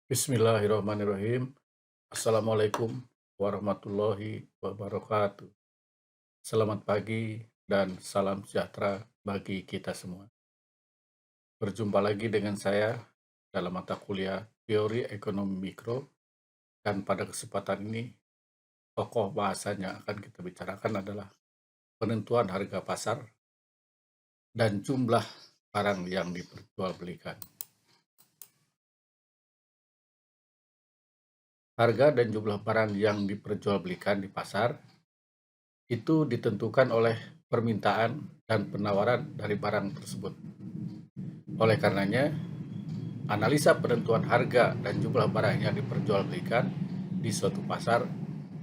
Bismillahirrahmanirrahim. Assalamualaikum warahmatullahi wabarakatuh. Selamat pagi dan salam sejahtera bagi kita semua. Berjumpa lagi dengan saya dalam mata kuliah Teori Ekonomi Mikro, dan pada kesempatan ini tokoh bahasan yang akan kita bicarakan adalah penentuan harga pasar dan jumlah barang yang diperjualbelikan. Harga dan jumlah barang yang diperjualbelikan di pasar itu ditentukan oleh permintaan dan penawaran dari barang tersebut. Oleh karenanya, analisa penentuan harga dan jumlah barang yang diperjualbelikan di suatu pasar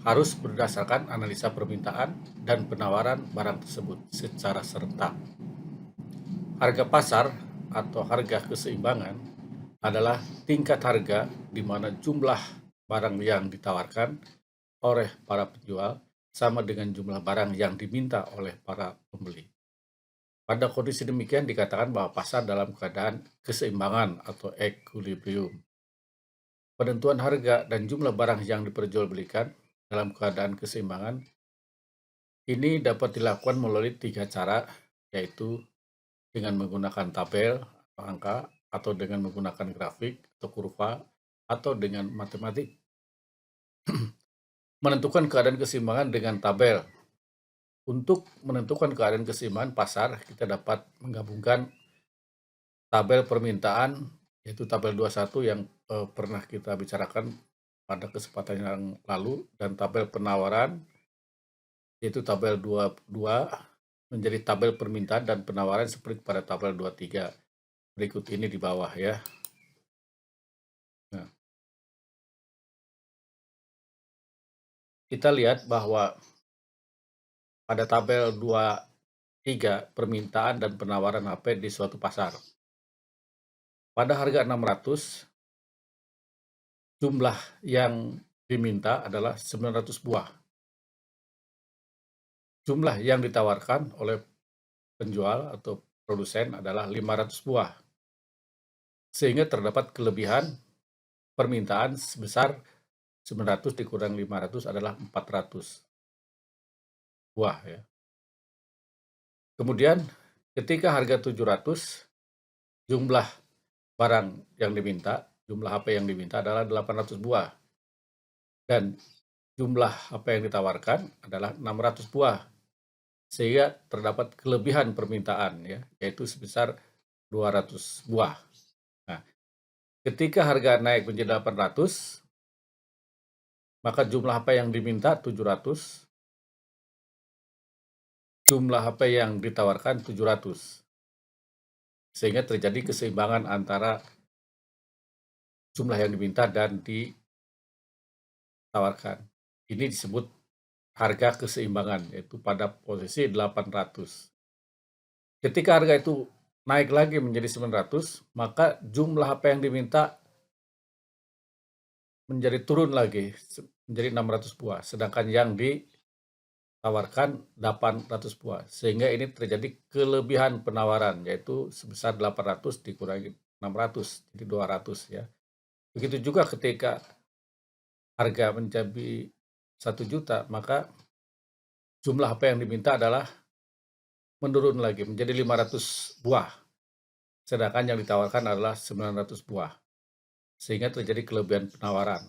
harus berdasarkan analisa permintaan dan penawaran barang tersebut secara serentak. Harga pasar atau harga keseimbangan adalah tingkat harga di mana jumlah barang yang ditawarkan oleh para penjual sama dengan jumlah barang yang diminta oleh para pembeli. Pada kondisi demikian dikatakan bahwa pasar dalam keadaan keseimbangan atau equilibrium. Penentuan harga dan jumlah barang yang diperjualbelikan dalam keadaan keseimbangan ini dapat dilakukan melalui 3 cara, yaitu dengan menggunakan tabel atau angka, atau dengan menggunakan grafik atau kurva, atau dengan matematik. Menentukan keadaan keseimbangan dengan tabel. Untuk menentukan keadaan keseimbangan pasar, kita dapat menggabungkan tabel permintaan, yaitu tabel 21 yang pernah kita bicarakan pada kesempatan yang lalu, dan tabel penawaran, yaitu tabel 22, menjadi tabel permintaan dan penawaran seperti pada tabel 23 berikut ini di bawah ya. Nah, kita lihat bahwa pada tabel 23 permintaan dan penawaran HP di suatu pasar. Pada harga 600, jumlah yang diminta adalah 900 buah. Jumlah yang ditawarkan oleh penjual atau produsen adalah 500 buah. Sehingga terdapat kelebihan permintaan sebesar 900 dikurang 500 adalah 400 buah ya. Kemudian ketika harga 700, jumlah barang yang diminta, jumlah HP yang diminta adalah 800 buah. Dan jumlah HP yang ditawarkan adalah 600 buah. Sehingga terdapat kelebihan permintaan ya, yaitu sebesar 200 buah. Nah, ketika harga naik menjadi 800, maka jumlah HP yang diminta 700, jumlah HP yang ditawarkan 700. Sehingga terjadi keseimbangan antara jumlah yang diminta dan ditawarkan. Ini disebut harga keseimbangan, yaitu pada posisi 800. Ketika harga itu naik lagi menjadi 900, maka jumlah HP yang diminta menjadi turun lagi menjadi 600 buah, sedangkan yang ditawarkan 800 buah. Sehingga ini terjadi kelebihan penawaran, yaitu sebesar 800 dikurangi 600, jadi 200 ya. Begitu juga ketika harga mencapai 1 juta, maka jumlah HP yang diminta adalah menurun lagi menjadi 500 buah, sedangkan yang ditawarkan adalah 900 buah. Sehingga terjadi kelebihan penawaran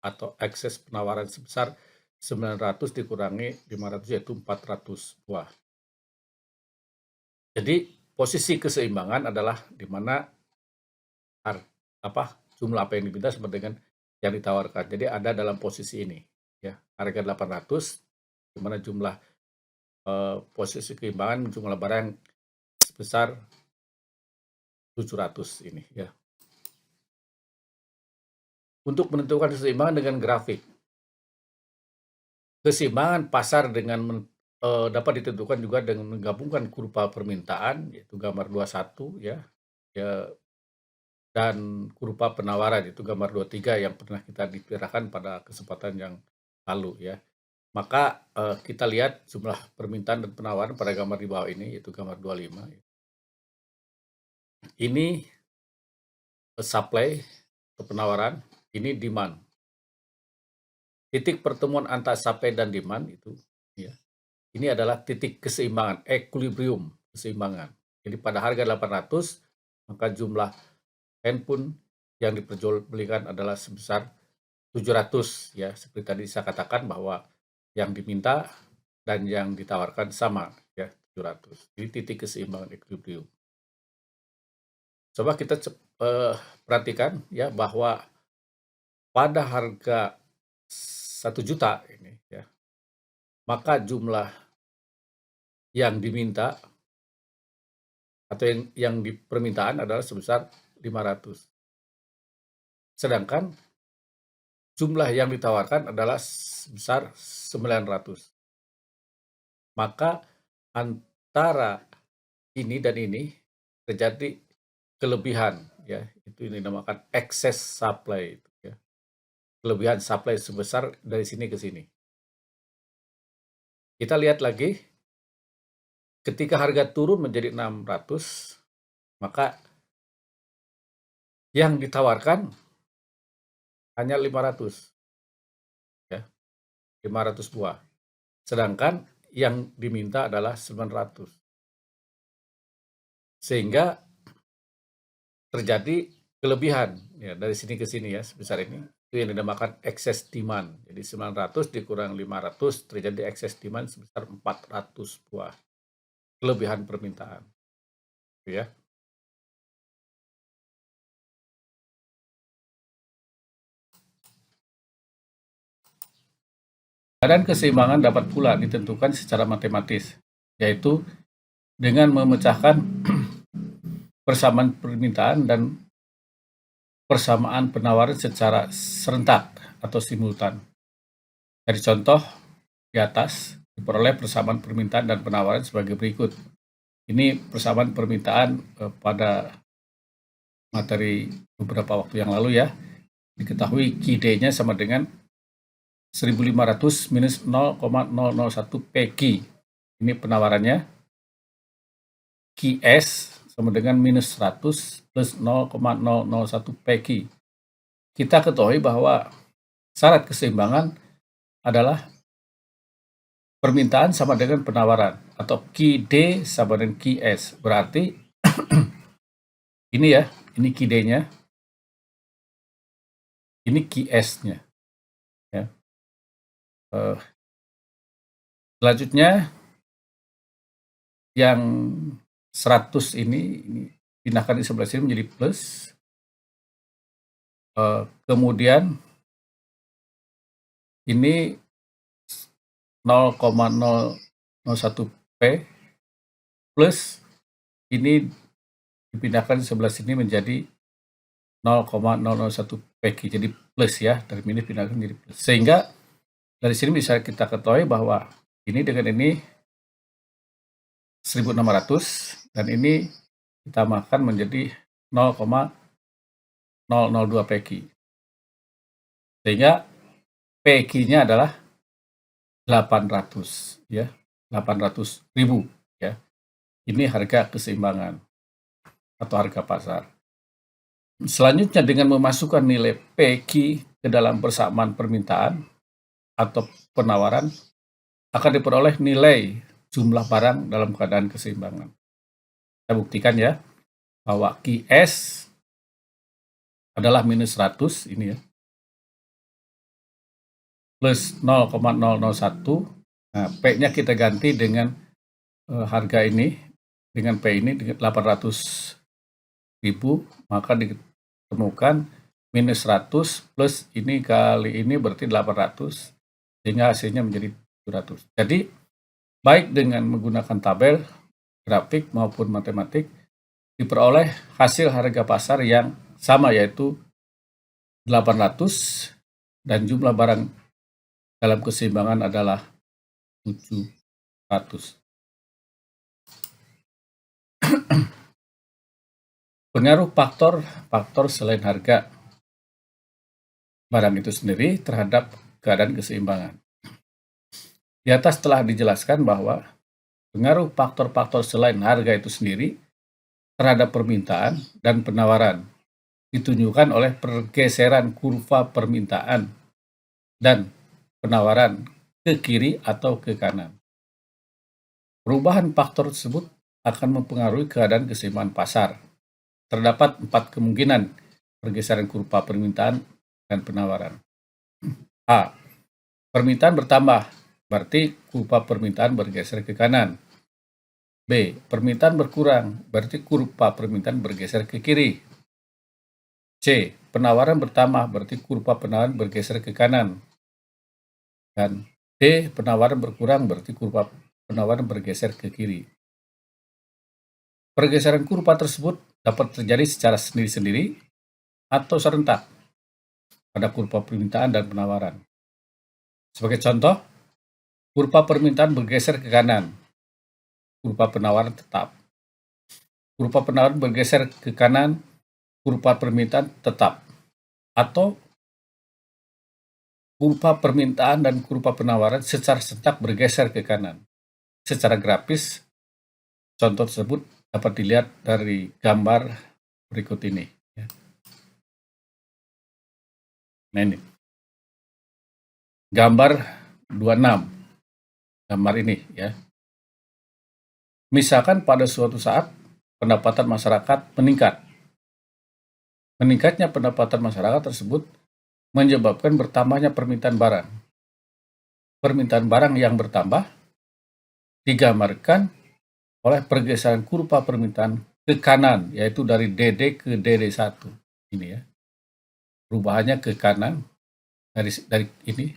atau ekses penawaran sebesar 900 dikurangi 500, yaitu 400 buah. Jadi posisi keseimbangan adalah di mana jumlah apa yang diminta sama dengan yang ditawarkan. Jadi ada dalam posisi ini ya, harga 800 di mana jumlah posisi keseimbangan jumlah barang sebesar 700 ini ya. Untuk menentukan keseimbangan dengan grafik. Keseimbangan pasar dapat ditentukan juga dengan menggabungkan kurva permintaan, yaitu gambar 21 ya, dan kurva penawaran, yaitu gambar 23 yang pernah kita bicarakan pada kesempatan yang lalu ya. Maka kita lihat jumlah permintaan dan penawaran pada gambar di bawah ini, yaitu gambar 25. Ini supply atau penawaran, ini demand. Titik pertemuan antara supply dan demand itu, ya, ini adalah titik keseimbangan, equilibrium, keseimbangan. Jadi pada harga 800, maka jumlah handphone yang diperjualbelikan adalah sebesar 700, ya. Seperti tadi saya katakan bahwa yang diminta dan yang ditawarkan sama, ya, 700. Jadi titik keseimbangan equilibrium. Coba kita perhatikan ya bahwa pada harga 1 juta ini ya, maka jumlah yang diminta atau yang di permintaan adalah sebesar 500. Sedangkan jumlah yang ditawarkan adalah sebesar 900. Maka antara ini dan ini terjadi kelebihan, ya, itu yang dinamakan excess supply, ya. Kelebihan supply sebesar dari sini ke sini. Kita lihat lagi, ketika harga turun menjadi 600, maka yang ditawarkan hanya 500, ya, 500 buah. Sedangkan yang diminta adalah 900. Sehingga terjadi kelebihan, ya, dari sini ke sini, ya, sebesar ini. Itu yang dinamakan excess demand. Jadi 900 dikurang 500 terjadi excess demand sebesar 400 buah. Kelebihan permintaan. Gitu ya. Keadaan keseimbangan dapat pula ditentukan secara matematis, yaitu dengan memecahkan persamaan permintaan dan persamaan penawaran secara serentak atau simultan. Dari contoh di atas, diperoleh persamaan permintaan dan penawaran sebagai berikut. Ini persamaan permintaan pada materi beberapa waktu yang lalu, ya. Diketahui QD-nya sama dengan 1500 minus 0,001 PQ. Ini penawarannya. QS sama dengan minus 100 plus 0,001 PQ. Kita ketahui bahwa syarat keseimbangan adalah permintaan sama dengan penawaran, atau QD sama dengan QS. Berarti ini, ya, ini QD-nya, ini QS-nya. Ya. Selanjutnya yang 100 ini pindahkan di sebelah sini menjadi plus. Kemudian ini 0,001 P plus ini dipindahkan di sebelah sini menjadi 0,001 PQ, jadi plus, ya, dari minus pindahkan menjadi plus. Sehingga dari sini bisa kita ketahui bahwa ini dengan ini 1600 dan ini ditambahkan menjadi 0,002 PQ. Sehingga PQ-nya adalah 800, ya, 800.000, ya. Ini harga keseimbangan atau harga pasar. Selanjutnya dengan memasukkan nilai PQ ke dalam persamaan permintaan atau penawaran akan diperoleh nilai jumlah barang dalam keadaan keseimbangan. Saya buktikan, ya, bahwa QS adalah minus 100 ini, ya, plus 0,001. Nah, P-nya kita ganti dengan harga ini, dengan P ini dengan 800.000, maka ditemukan minus 100 plus ini kali ini berarti 800, sehingga hasilnya menjadi 700. Jadi baik dengan menggunakan tabel, grafik maupun matematik diperoleh hasil harga pasar yang sama, yaitu 800 dan jumlah barang dalam keseimbangan adalah 700. Pengaruh faktor selain harga barang itu sendiri terhadap keadaan keseimbangan. Di atas telah dijelaskan bahwa pengaruh faktor-faktor selain harga itu sendiri terhadap permintaan dan penawaran ditunjukkan oleh pergeseran kurva permintaan dan penawaran ke kiri atau ke kanan. Perubahan faktor tersebut akan mempengaruhi keadaan keseimbangan pasar. Terdapat 4 kemungkinan pergeseran kurva permintaan dan penawaran. A. Permintaan bertambah, berarti kurva permintaan bergeser ke kanan. B. Permintaan berkurang, berarti kurva permintaan bergeser ke kiri. C. Penawaran bertambah, berarti kurva penawaran bergeser ke kanan. Dan D. Penawaran berkurang, berarti kurva penawaran bergeser ke kiri. Pergeseran kurva tersebut dapat terjadi secara sendiri-sendiri atau serentak pada kurva permintaan dan penawaran. Sebagai contoh, kurva permintaan bergeser ke kanan, kurva penawaran tetap. Kurva penawaran bergeser ke kanan, kurva permintaan tetap. Atau kurva permintaan dan kurva penawaran secara serentak bergeser ke kanan. Secara grafis, contoh tersebut dapat dilihat dari gambar berikut ini. Nah ini, gambar 26, gambar ini ya. Misalkan pada suatu saat pendapatan masyarakat meningkat. Meningkatnya pendapatan masyarakat tersebut menyebabkan bertambahnya permintaan barang. Permintaan barang yang bertambah digambarkan oleh pergeseran kurva permintaan ke kanan, yaitu dari DD ke DD1. Ini ya. Perubahannya ke kanan dari ini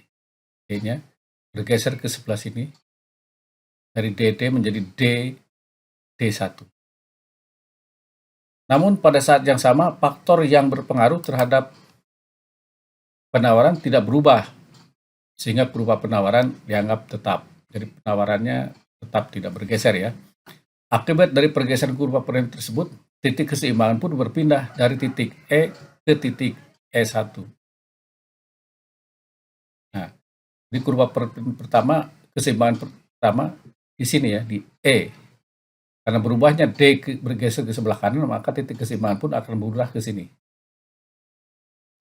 D-nya bergeser ke sebelah sini. Dari DD menjadi D1. Namun pada saat yang sama, faktor yang berpengaruh terhadap penawaran tidak berubah, sehingga kurva penawaran dianggap tetap. Jadi penawarannya tetap tidak bergeser ya. Akibat dari pergeseran kurva penawaran tersebut, titik keseimbangan pun berpindah dari titik E ke titik E1. Nah, di kurva pertama, keseimbangan pertama di sini ya, di E. Karena berubahnya D bergeser ke sebelah kanan, maka titik keseimbangan pun akan berubah ke sini.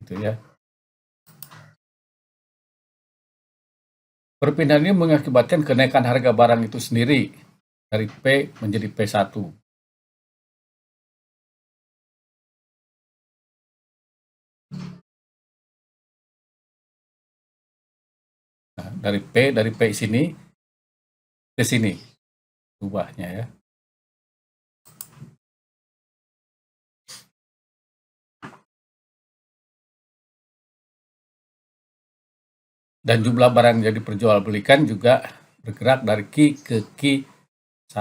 Gitu ya. Perpindahan ini mengakibatkan kenaikan harga barang itu sendiri dari P menjadi P1. Nah, dari P sini ke sini berubahnya ya. Dan jumlah barang yang diperjualbelikan juga bergerak dari Q ke Q1.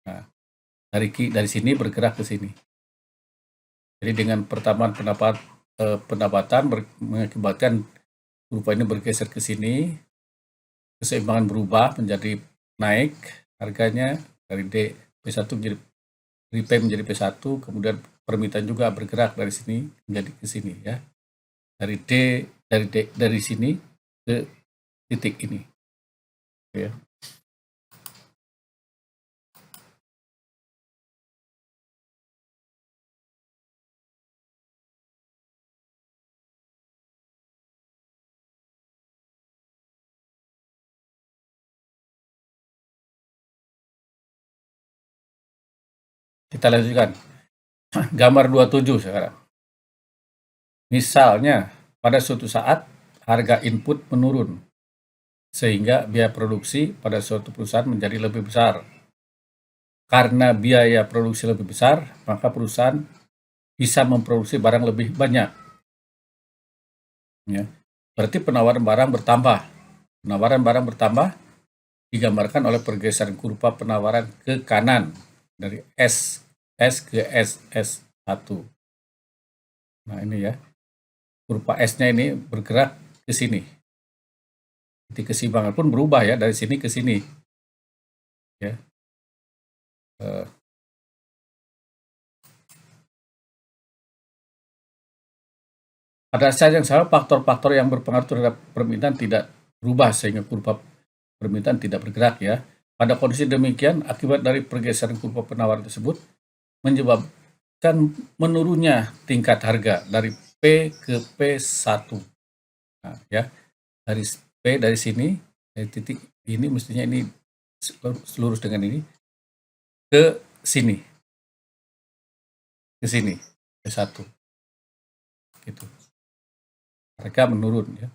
Nah, dari sini bergerak ke sini. Jadi dengan pertambahan pendapatan mengakibatkan kurva ini bergeser ke sini, keseimbangan berubah menjadi naik harganya dari P1 dari P menjadi P1, kemudian permintaan juga bergerak dari sini menjadi ke sini ya. Dari sini ke titik ini. Ya. Kita lanjutkan. Gambar 27 sekarang. Misalnya, pada suatu saat harga input menurun, sehingga biaya produksi pada suatu perusahaan menjadi lebih besar. Karena biaya produksi lebih besar, maka perusahaan bisa memproduksi barang lebih banyak. Ya. Berarti penawaran barang bertambah. Penawaran barang bertambah digambarkan oleh pergeseran kurva penawaran ke kanan dari S ke S1. Nah ini ya, kurva S-nya ini bergerak ke sini. Titik keseimbangan pun berubah ya, dari sini ke sini. Ya. Pada saat yang sama, faktor-faktor yang berpengaruh terhadap permintaan tidak berubah sehingga kurva permintaan tidak bergerak ya. Pada kondisi demikian, akibat dari pergeseran kurva penawaran tersebut menurunnya tingkat harga dari P ke P1. Nah, ya, dari sini, dari titik ini mestinya ini lurus dengan ini ke sini, P1, gitu. Harga menurun ya.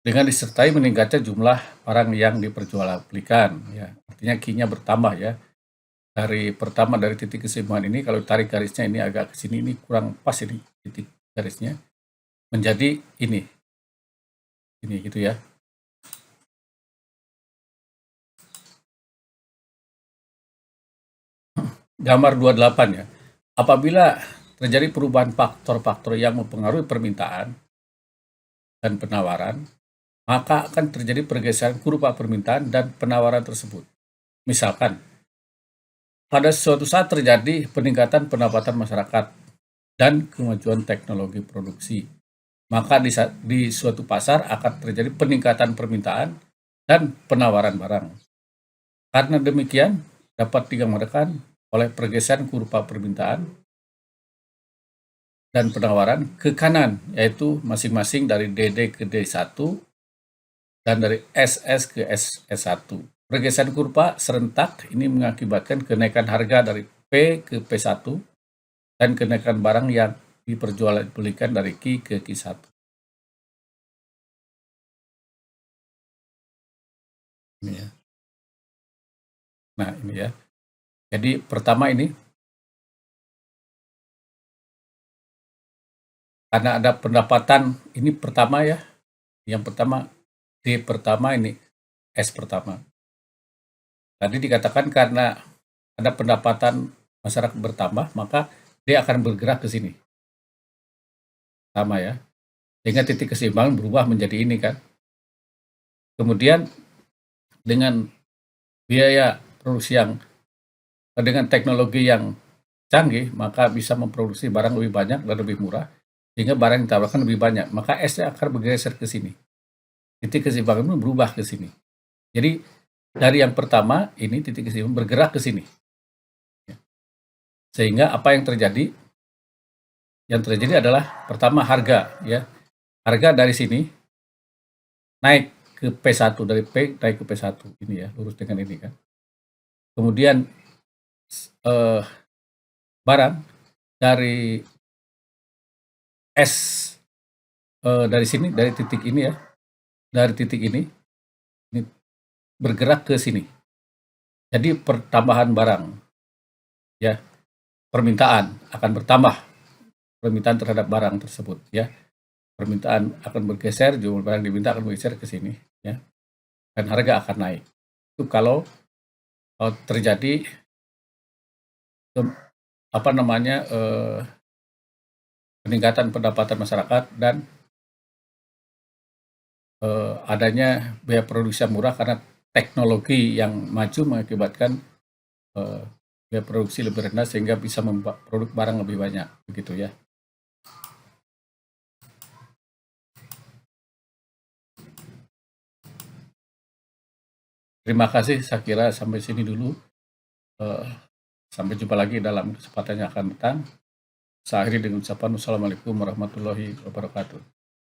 Dengan disertai meningkatnya jumlah barang yang diperjualbelikan ya. Artinya Q-nya bertambah ya. Dari titik keseimbangan ini, kalau tarik garisnya ini agak ke sini, ini kurang pas ini titik garisnya, menjadi ini gitu ya. Gambar 28 ya. Apabila terjadi perubahan faktor-faktor yang mempengaruhi permintaan dan penawaran, maka akan terjadi pergeseran kurva permintaan dan penawaran tersebut. Misalkan, pada suatu saat terjadi peningkatan pendapatan masyarakat dan kemajuan teknologi produksi, maka di suatu pasar akan terjadi peningkatan permintaan dan penawaran barang. Karena demikian, dapat digambarkan oleh pergeseran kurva permintaan dan penawaran ke kanan, yaitu masing-masing dari DD ke D1 dan dari SS ke SS1. Pergeseran kurva serentak ini mengakibatkan kenaikan harga dari P ke P1 dan kenaikan barang yang diperjualbelikan dari Q ke Q1. Ini ya. Nah, ini ya. Jadi pertama ini, karena ada pendapatan, ini pertama ya. Yang pertama, D pertama ini, S pertama. Tadi dikatakan karena ada pendapatan masyarakat bertambah, maka dia akan bergerak ke sini. Sama ya. Sehingga titik keseimbangan berubah menjadi ini kan. Kemudian dengan biaya produksi dengan teknologi yang canggih, maka bisa memproduksi barang lebih banyak dan lebih murah, sehingga barang yang ditawarkan lebih banyak. Maka S-nya akan bergeser ke sini. Titik keseimbangan pun berubah ke sini. Jadi dari yang pertama, ini titik keseimbangan bergerak ke sini. Sehingga apa yang terjadi? Yang terjadi adalah pertama harga ya. Harga dari sini naik ke P1, dari P naik ke P1 ini ya, lurus dengan ini kan. Kemudian barang dari S dari sini, dari titik ini ya, dari titik ini bergerak ke sini. Jadi pertambahan barang ya, permintaan akan bertambah, permintaan terhadap barang tersebut ya. Permintaan akan bergeser, jumlah barang diminta akan bergeser ke sini ya. Dan harga akan naik. Itu kalau terjadi peningkatan pendapatan masyarakat dan adanya biaya produksi yang murah karena teknologi yang maju mengakibatkan biaya produksi lebih rendah sehingga bisa membuat produk barang lebih banyak, begitu ya. Terima kasih, saya kira sampai sini dulu. Sampai jumpa lagi dalam kesempatan yang akan datang. Saya akhiri dengan ucapan wassalamualaikum warahmatullahi wabarakatuh.